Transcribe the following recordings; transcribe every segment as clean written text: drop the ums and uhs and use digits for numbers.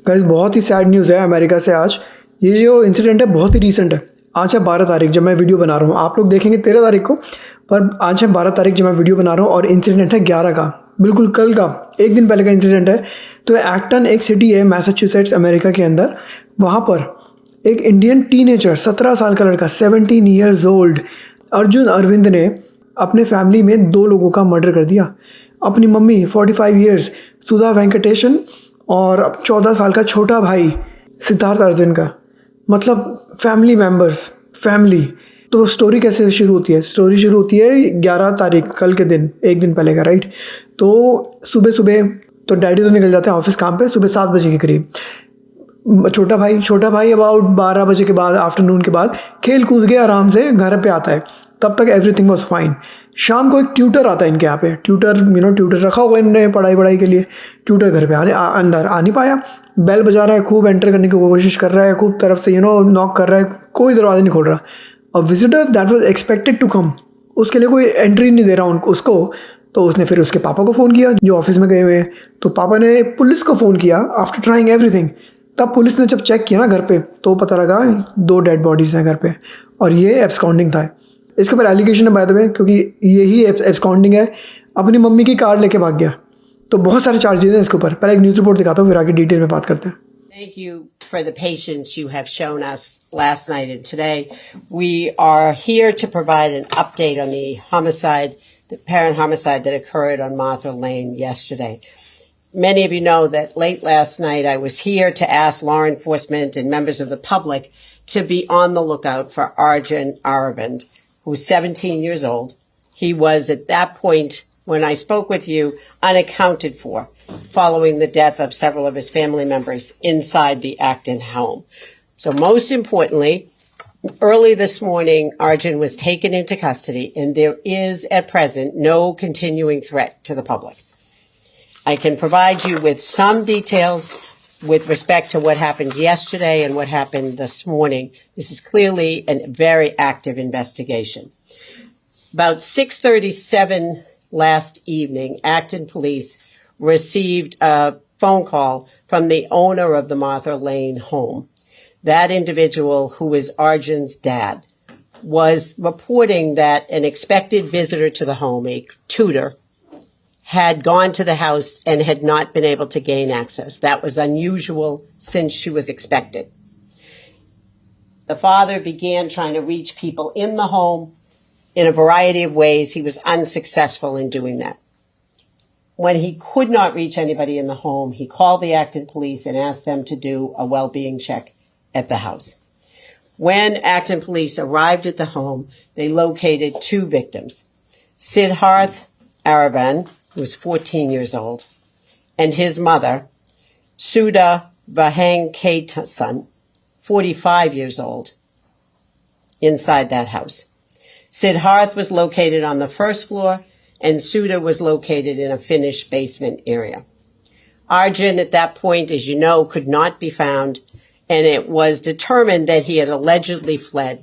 Guys बहुत ही sad news है America से आज। ये जो इंसिडेंट है बहुत ही रीसेंट है। आज है 12 तारीख जब मैं वीडियो बना रहा हूँ, आप लोग देखेंगे 13 तारीख को, पर आज है 12 तारीख जब मैं वीडियो बना रहा हूँ और इंसिडेंट है 11 का, बिल्कुल कल का, एक दिन पहले का इंसिडेंट है। तो एक्टन एक सिटी है मैसाचुसेट्स अमेरिका के अंदर, वहाँ पर एक इंडियन टीनेजर 17 साल का लड़का 17 ईयर्स ओल्ड अर्जुन अरविंद ने अपने फैमिली में 2 लोगों का मर्डर कर दिया। अपनी मम्मी 45 ईयर्स सुधा वेंकटेशन और 14 साल का छोटा भाई सिद्धार्थ अर्जुन का, मतलब फैमिली मेम्बर्स, फैमिली। तो स्टोरी कैसे शुरू होती है? स्टोरी शुरू होती है 11 तारीख, कल के दिन, एक दिन पहले का, राइट। तो सुबह सुबह तो डैडी तो निकल जाते हैं ऑफिस काम पे सुबह 7 बजे के करीब। छोटा भाई अबाउट 12 बजे के बाद, आफ्टरनून के बाद खेल कूद के आराम से घर पे आता है। तब तक एवरीथिंग वाज फाइन। शाम को एक ट्यूटर आता है इनके यहाँ पे, ट्यूटर रखा हुआ है इन्होंने पढ़ाई के लिए। ट्यूटर घर पे अंदर आ नहीं पाया, बेल बजा रहा है, खूब एंटर करने की कोशिश कर रहा है, खूब तरफ से नॉक कर रहा है, कोई दरवाज़ा नहीं खोल रहा। और visitor that was expected to come, उसके लिए कोई एंट्री नहीं दे रहा उसको। तो उसने फिर उसके पापा को फ़ोन किया जो ऑफिस में गए हुए हैं। तो पापा ने पुलिस को फ़ोन किया आफ्टर ट्राइंग एवरीथिंग। तब पुलिस ने जब चेक किया ना घर पे, तो पता लगा 2 डेड बॉडीज़ हैं घर पे, और ये एब्सकॉन्डिंग था। इसके ऊपर एलिगेशन है बाय द वे, क्योंकि यही एब्सकॉन्डिंग है, अपनी मम्मी की कार लेके भाग गया। तो बहुत सारे चार्जेस हैं इसके ऊपर। पहले एक न्यूज़ रिपोर्ट दिखाता हूँ, फिर आगे डिटेल में बात करते हैं। Thank you for the patience you have shown us last night and today. We are here to provide an update on the apparent homicide that occurred on Martha Lane yesterday. Many of you know that late last night I was here to ask law enforcement and members of the public to be on the lookout for Arjun Aravind, who's 17 years old. He was at that point when I spoke with you unaccounted for, following the death of several of his family members inside the Acton home. So most importantly, early this morning, Arjun was taken into custody, and there is at present no continuing threat to the public. I can provide you with some details with respect to what happened yesterday and what happened this morning. This is clearly a very active investigation. About 6:37 last evening, Acton Police received a phone call from the owner of the Martha Lane home. That individual, who is Arjun's dad, was reporting that an expected visitor to the home, a tutor, had gone to the house and had not been able to gain access. That was unusual since she was expected. The father began trying to reach people in the home in a variety of ways. He was unsuccessful in doing that. When he could not reach anybody in the home, he called the Acton Police and asked them to do a well-being check at the house. When Acton Police arrived at the home, they located 2 victims, Siddharth Aravind, who was 14 years old, and his mother, Sudha Vahankatesan, 45 years old, inside that house. Siddharth was located on the first floor, and Sudha was located in a finished basement area. Arjun, at that point, as you know, could not be found, and it was determined that he had allegedly fled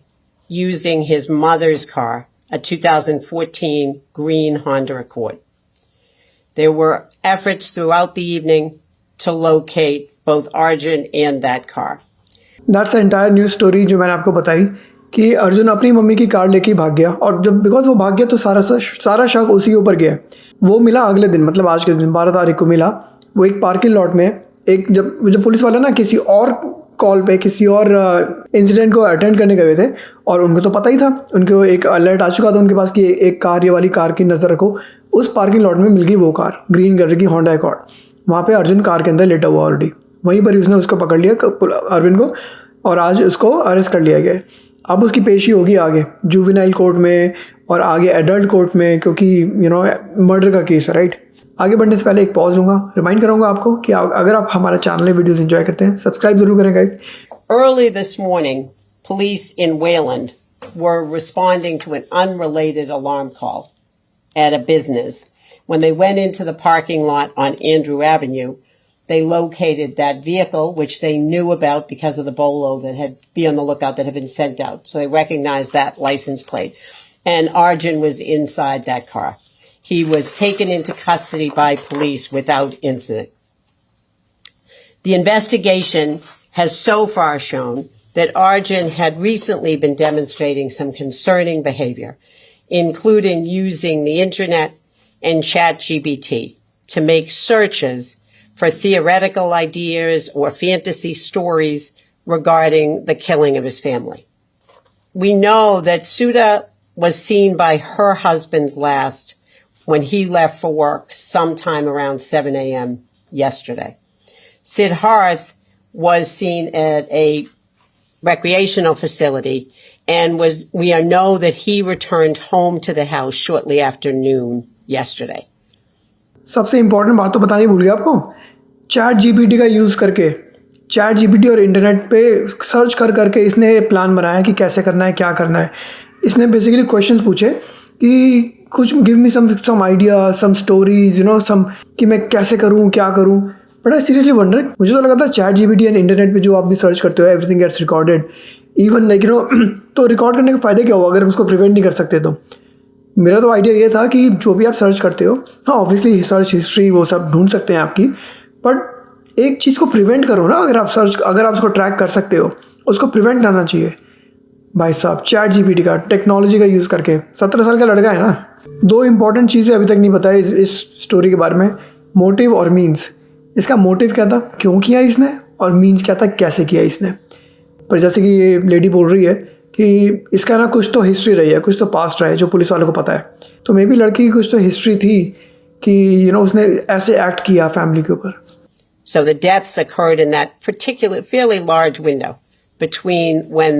using his mother's car, a 2014 green Honda Accord. There were efforts throughout the evening to locate both Arjun and that car. That's the entire news story जो मैंने आपको बताई कि अर्जुन अपनी mummy की car लेके भाग गया, और जब बिकॉज वो भाग गया तो सारा शक उसी के ऊपर गया। वो मिला अगले दिन, मतलब आज के दिन 12 तारीख को मिला। वो एक पार्किंग लॉट में, एक जब पुलिस वाले ना किसी और कॉल पे किसी और इंसिडेंट को अटेंड करने गए थे, और उनको तो पता ही था, उनको एक अलर्ट आ चुका था उनके पास कि एक कार, ये वाली कार की नज़र रखो। उस पार्किंग लॉट में मिल गई वो कार, ग्रीन कलर की होंडा अकॉर्ड। वहाँ पे अर्जुन कार के अंदर लेटा हुआ ऑलरेडी। वहीं पर उसने उसको पकड़ लिया, अरविंद को, और आज उसको अरेस्ट कर लिया गया। अब उसकी पेशी होगी आगे जुवेनाइल कोर्ट में और आगे एडल्ट कोर्ट में, क्योंकि मर्डर का केस है, राइट। आगे बढ़ने से पहले एक पॉज लूँगा, रिमाइंड करूँगा आपको कि अगर आप हमारा चैनल में वीडियोस एंजॉय करते हैं, सब्सक्राइब जरूर करें guys. Early this morning, police in Wayland were responding to an unrelated alarm call at a business. When they went into the parking lot on Andrew Avenue, they located that vehicle, which they knew about because of the bolo that had be on the lookout that had been sent out. So they recognized that license plate. And Arjun was inside that car. He was taken into custody by police without incident. The investigation has so far shown that Arjun had recently been demonstrating some concerning behavior, including using the internet and ChatGPT to make searches for theoretical ideas or fantasy stories regarding the killing of his family. We know that Sudha was seen by her husband last when he left for work sometime around 7 a.m. yesterday. Siddharth was seen at a recreational facility and we know that he returned home to the house shortly after noon yesterday. सबसे important बात तो बतानी भूल गया आपको, chat GPT का use करके, chat GPT और इंटरनेट पे सर्च करके इसने प्लान बनाया कि कैसे करना है, क्या करना है. इसने बेसिकली क्वेश्चंस पूछे कि कुछ give me some idea, some stories, you know, some कि मैं कैसे करूँ, क्या करूँ. बट आई सीरियसली वंडर, मुझे तो लगा था चैट जीपीटी एंड इंटरनेट पे जो आप भी सर्च करते हो everything gets recorded, even like you know. तो रिकॉर्ड करने का फ़ायदा क्या हुआ अगर हम उसको प्रिवेंट नहीं कर सकते. तो मेरा तो आइडिया ये था कि जो भी आप सर्च करते हो, हाँ ऑब्वियसली सर्च हिस्ट्री वो सब ढूंढ सकते हैं आपकी, बट एक चीज़ को प्रिवेंट करो ना. अगर आप उसको ट्रैक कर सकते हो, उसको प्रिवेंट करना चाहिए. भाई साहब चैट जीपीटी का, टेक्नोलॉजी का यूज़ करके, 17 साल का लड़का है ना. 2 इंपॉर्टेंट चीज़ें अभी तक नहीं बताई इस स्टोरी के बारे में, मोटिव और मीन्स. इसका मोटिव क्या था, क्यों किया इसने, और मीन्स क्या था, कैसे किया इसने. पर जैसे कि ये लेडी बोल रही है कि इसका ना कुछ तो हिस्ट्री रही है, कुछ तो पास्ट रहा है जो पुलिस वालों को पता है. तो मे बी लड़की की कुछ तो हिस्ट्री थी कि यू नो उसने ऐसे एक्ट किया फैमिली के ऊपर. So the deaths occurred in that particular fairly large window between when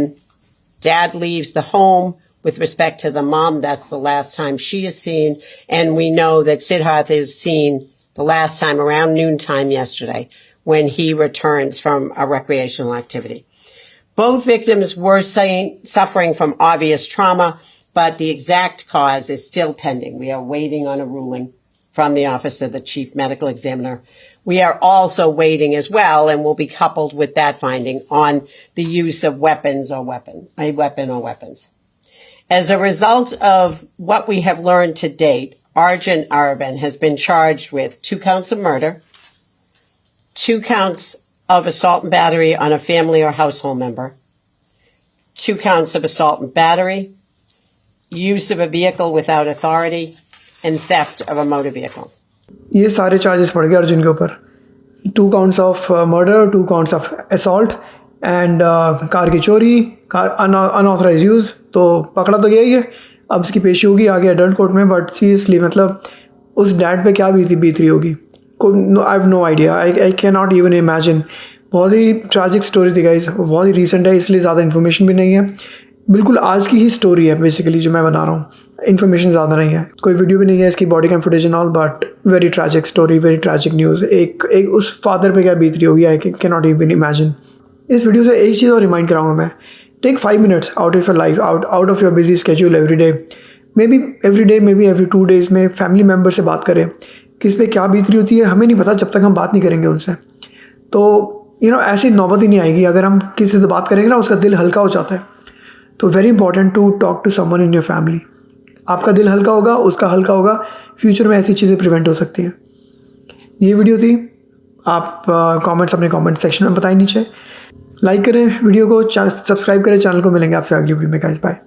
dad leaves the home with respect to the mom, that's the last time she is seen, and we know that Siddharth is seen the last time around noontime yesterday when he returns from a recreational activity. Both victims were suffering from obvious trauma, but the exact cause is still pending. We are waiting on a ruling from the Office of the Chief Medical Examiner. We are also waiting as well, and will be coupled with that finding, on the use of a weapon or weapons. As a result of what we have learned to date, Arjun Araban has been charged with 2 counts of murder, 2 counts of assault and battery on a family or household member, 2 counts of assault and battery, use of a vehicle without authority, and theft of a motor vehicle. ये सारे charges पड़ गए अर्जुन के ऊपर. 2 counts of murder, 2 counts of assault and car की चोरी, car unauthorized use. तो पकड़ा तो गया ही है. अब इसकी पेशी होगी आगे एडल्ट कोर्ट में. बट सीरियसली मतलब उस डैड पे क्या बीत रही होगी, I have no idea. I cannot even इवन इमेजिन. बहुत ही ट्रैजिक स्टोरी थी गाइस, बहुत ही रिसेंट है इसलिए ज़्यादा इन्फॉर्मेशन भी नहीं है. बिल्कुल आज की ही स्टोरी है बेसिकली जो मैं बना रहा हूँ. इन्फॉर्मेशन ज़्यादा नहीं है, कोई वीडियो भी नहीं है इसकी, body cam footage and all. But very tragic story, very tragic news. एक उस फादर पे क्या बीत रही होगी, आई कैन नॉट इवन इमेजिन. इस वीडियो से एक चीज़ और रिमाइंड कराऊंगा मैं, take 5 minutes out of your life, out of your busy schedule every day, may be every 2 days में फैमिली मेम्बर से बात करें. किस पे क्या बीत रही होती है हमें नहीं पता जब तक हम बात नहीं करेंगे उनसे. तो यू नो ऐसी नौबत ही नहीं आएगी. अगर हम किसी से बात करेंगे ना उसका दिल हल्का हो जाता है. तो very important to talk to someone in your family. आपका दिल हल्का होगा, उसका हल्का होगा, फ्यूचर में ऐसी चीज़ें प्रिवेंट हो सकती हैं. ये वीडियो थी. आप कमेंट्स अपने कमेंट सेक्शन में बताएं नीचे. लाइक करें वीडियो को, सब्सक्राइब करें चैनल को. मिलेंगे आपसे अगली वीडियो में गाइस. बाय.